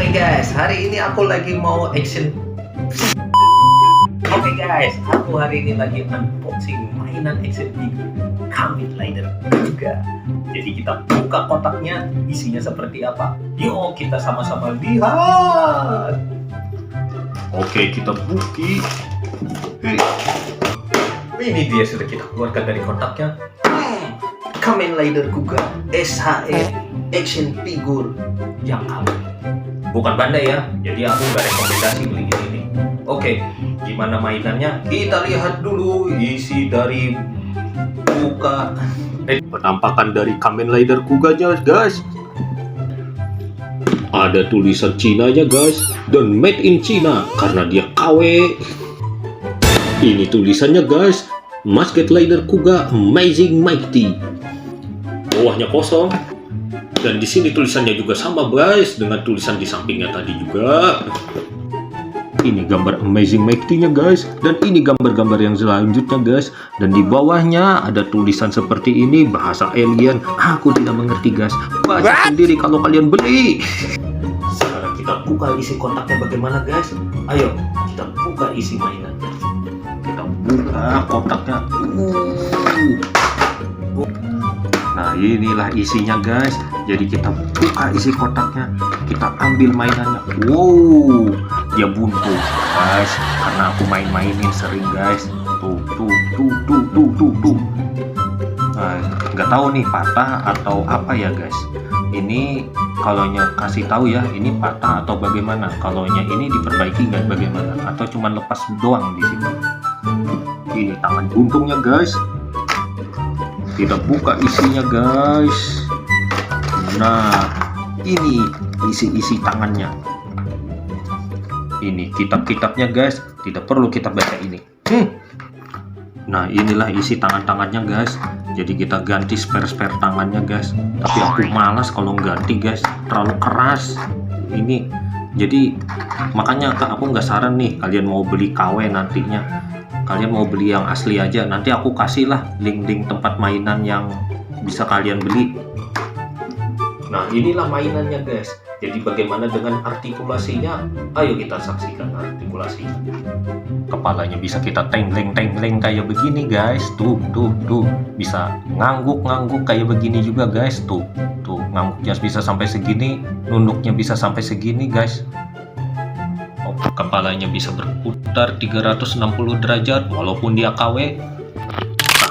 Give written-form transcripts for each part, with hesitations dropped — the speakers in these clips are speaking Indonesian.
Oke guys, hari ini aku lagi mau action. Oke guys, aku hari ini lagi unboxing mainan action figure Kamen Rider juga. Jadi kita buka kotaknya, isinya seperti apa? Yuk kita sama-sama lihat. Oke, kita buki. Ini dia sudah kita keluarkan dari kotaknya. Kamen Rider Kuga SHE action figure yang kamu. Bukan bandai ya, jadi aku nggak rekomendasi beli ini. Oke, gimana mainannya? Kita lihat dulu isi dari buka penampakan dari Kamen Rider Kuga-nya, guys. Ada tulisan Cina-nya, guys, dan made in China karena dia KW. Ini tulisannya, guys, Masked Rider Kuga Amazing Mighty. Bawahnya kosong. Dan di sini tulisannya juga sama, guys, dengan tulisan di sampingnya tadi juga. Ini gambar Amazing Mighty-nya, guys, dan ini gambar-gambar yang selanjutnya, guys. Dan di bawahnya ada tulisan seperti ini, bahasa alien. Aku tidak mengerti, guys. Baca sendiri kalau kalian beli. Sekarang kita buka isi kotaknya bagaimana, guys? Ayo, kita buka isi mainannya. Kita buka kotaknya. Nah, inilah isinya, guys. Jadi kita buka isi kotaknya, kita ambil mainannya. Wow, dia buntu, guys, karena aku mainin sering, guys. Tuh. Nah, nggak tahu nih patah atau apa ya, guys. Ini kalaunya kasih tahu ya, ini patah atau bagaimana? Kalaunya ini diperbaiki nggak bagaimana? Atau cuma lepas doang di sini? Ini tangan buntungnya, guys. Kita buka isinya, guys. Nah, ini isi tangannya. Ini kitab-kitabnya, guys. Tidak perlu kita baca ini. Nah, inilah isi tangan-tangannya, guys. Jadi kita ganti spare tangannya, guys. Tapi aku malas kalau ganti, guys. Terlalu keras. Ini. Jadi makanya aku nggak saran nih kalian mau beli KW nantinya. Kalian mau beli yang asli aja. Nanti aku kasih lah link-link tempat mainan yang bisa kalian beli. Nah, inilah mainannya, guys. Jadi bagaimana dengan artikulasinya? Ayo kita saksikan artikulasinya. Kepalanya bisa kita tengleng kayak begini, guys. Tuh. Bisa ngangguk kayak begini juga, guys. Tuh. Ngangguknya bisa sampai segini, nunduknya bisa sampai segini, guys. Kepalanya bisa berputar 360 derajat walaupun dia KW.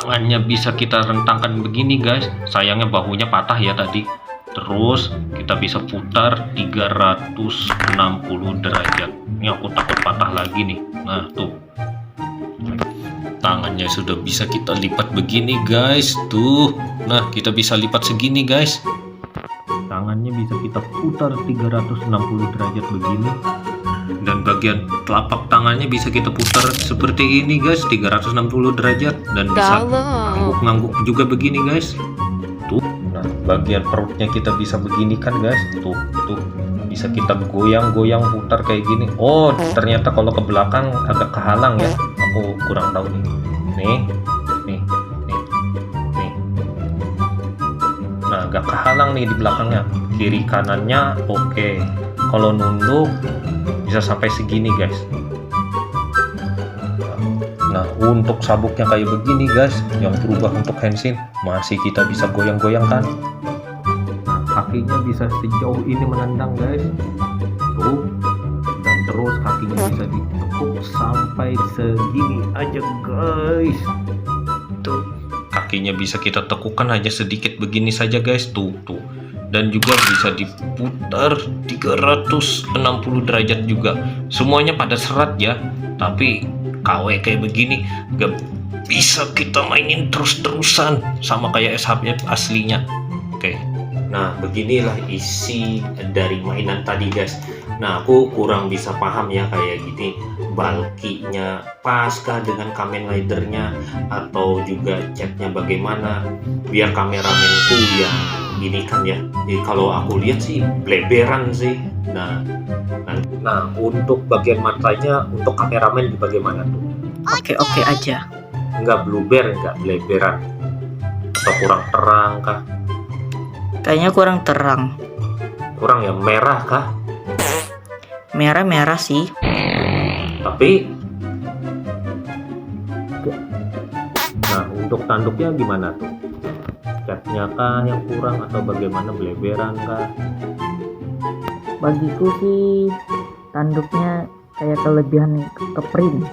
Tangannya bisa kita rentangkan begini, guys. Sayangnya bahunya patah ya tadi. Terus kita bisa putar 360 derajat. Ini aku takut patah lagi nih. Nah, tuh. Tangannya sudah bisa kita lipat begini, guys. Tuh. Nah, kita bisa lipat segini, guys. Tangannya bisa kita putar 360 derajat begini. Dan bagian telapak tangannya bisa kita putar seperti ini, guys, 360 derajat. Dan bisa ngangguk juga begini, guys. Tuh. Nah, bagian perutnya kita bisa begini kan, guys. Tuh. Bisa kita goyang putar kayak gini. Oh, ternyata kalau ke belakang agak kehalang ya. Aku kurang tahu nih. Nih. Nah, agak kehalang nih di belakangnya. Kiri kanannya oke. Kalau nunduk bisa sampai segini, guys. Nah, untuk sabuknya kayak begini, guys, yang berubah untuk hensin, masih kita bisa goyang-goyang kan. Nah, kakinya bisa sejauh ini menendang, guys. Tuh. Dan terus kakinya bisa ditekuk sampai segini aja, guys. Tuh. Kakinya bisa kita tekukan aja sedikit begini saja, guys. Tuh. Dan juga bisa diputar 360 derajat juga. Semuanya pada serat ya. Tapi KW kayak begini gak bisa kita mainin terus-terusan sama kayak SHE aslinya. Oke. Nah, beginilah isi dari mainan tadi, guys. Nah, aku kurang bisa paham ya kayak gini. Bulky-nya paskah dengan Kamen Rider-nya atau juga catnya bagaimana? Biar kameramenku yang ini kan ya. Jadi kalau aku lihat sih bleberan sih. Nah, untuk bagian matanya untuk kameramen bagaimana tuh? Oke aja. Enggak blueber, enggak bleberan. Atau kurang terang kah? Kayaknya kurang terang. Kurang ya, merah kah? Merah-merah sih. Tapi nah, untuk tanduknya gimana tuh? Catnya kah yang kurang atau bagaimana, beleberan kah? Bagiku sih tanduknya kayak kelebihan ke print.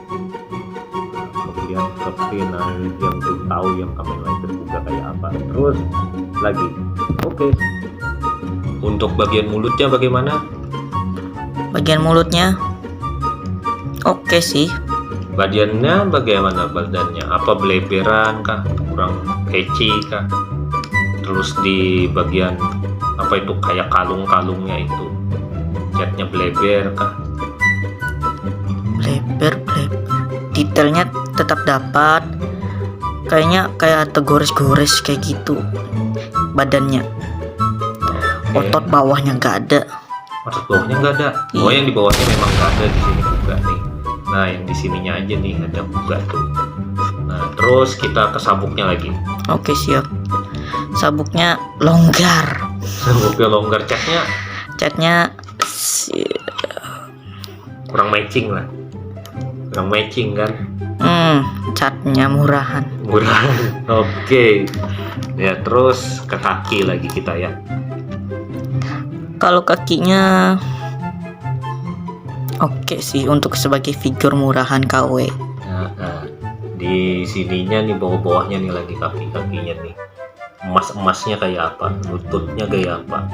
Kemudian ke print, nah yang tuh tahu yang Kamen Rider juga kayak apa. Terus lagi, oke. Untuk bagian mulutnya bagaimana? Bagian mulutnya oke sih. Badannya bagaimana badannya? Apa beleberan kah? Kurang keci kah? Terus di bagian apa itu kayak kalung-kalungnya itu catnya bleber kah? Bleber. Detailnya tetap dapat. Kayaknya kayak tegores-gores kayak gitu. Badannya. Oke. Otot bawahnya nggak ada. Otot bawahnya nggak ada. Oh, yang di bawahnya memang nggak ada, di sini juga nih. Nah, yang di sininya aja nih ada juga tuh. Nah, terus kita ke sabuknya lagi. Oke, siap. Sabuknya longgar. Sabuknya longgar, Catnya kurang matching lah. Kurang matching kan? catnya murahan. Murah. Oke. Ya, terus ke kaki lagi kita ya. Kalau kakinya oke sih untuk sebagai figur murahan KW. Nah, di sininya nih, bawah-bawahnya nih lagi kaki-kakinya nih. Emas-emasnya kayak apa? Lututnya kayak apa?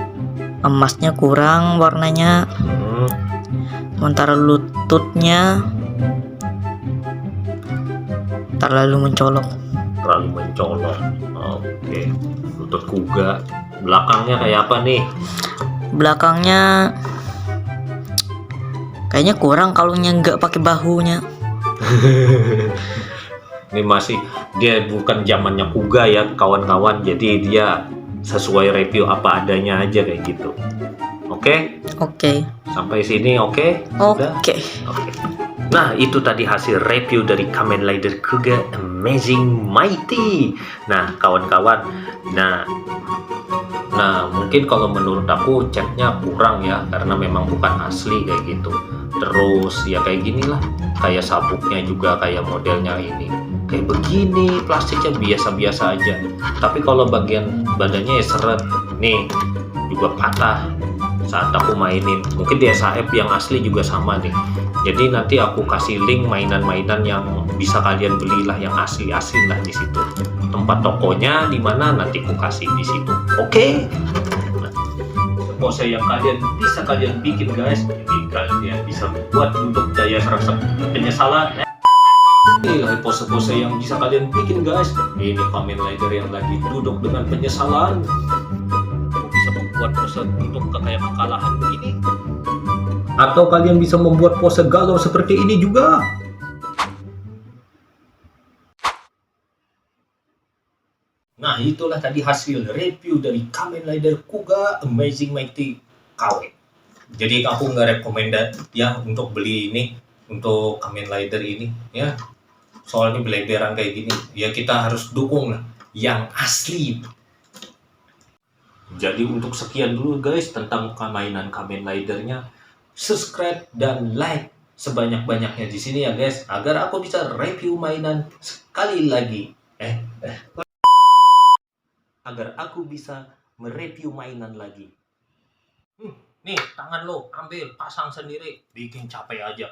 Emasnya kurang warnanya. Sementara lututnya terlalu mencolok. Oke. Lutut kuga. Belakangnya kayak apa nih? Belakangnya kayaknya kurang kalungnya, nggak pakai bahunya. Ini masih, dia bukan zamannya kuga ya kawan-kawan, jadi dia sesuai review apa adanya aja kayak gitu. Oke? Sampai sini oke? Sudah? Oke. Nah, itu tadi hasil review dari Kamen Rider Kuga Amazing Mighty. Nah, kawan-kawan, nah mungkin kalau menurut aku catnya kurang ya, karena memang bukan asli kayak gitu. Terus ya kayak gini lah, kayak sabuknya juga kayak modelnya ini kayak begini, plastiknya biasa-biasa aja. Tapi kalau bagian badannya ya seret nih, juga patah saat aku mainin. Mungkin di SAF yang asli juga sama nih. Jadi nanti aku kasih link mainan-mainan yang bisa kalian belilah, yang asli-asli lah di situ. Tempat tokonya di mana nanti aku kasih di situ. Oke? Nah, pose yang kalian bikin guys, jadi kalian bisa buat untuk daya serasa penyesalan. Ini pose-pose yang bisa kalian bikin guys. Ini Kamen Rider yang lagi duduk dengan penyesalan. Bisa membuat pose untuk kayak kekalahan begini. Atau kalian bisa membuat pose galau seperti ini juga. Nah, itulah tadi hasil review dari Kamen Rider Kuga Amazing Mighty KW. Jadi aku nggak rekomendasi ya untuk beli ini, untuk Kamen Rider ini ya. Soalnya beleberan kayak gini, ya kita harus dukung lah yang asli. Jadi untuk sekian dulu guys tentang mainan Kamen Rider-nya. Subscribe dan like sebanyak-banyaknya di sini ya guys, agar aku bisa review mainan sekali lagi. Agar aku bisa mereview mainan lagi. Nih, tangan lo ambil, pasang sendiri, bikin capek aja.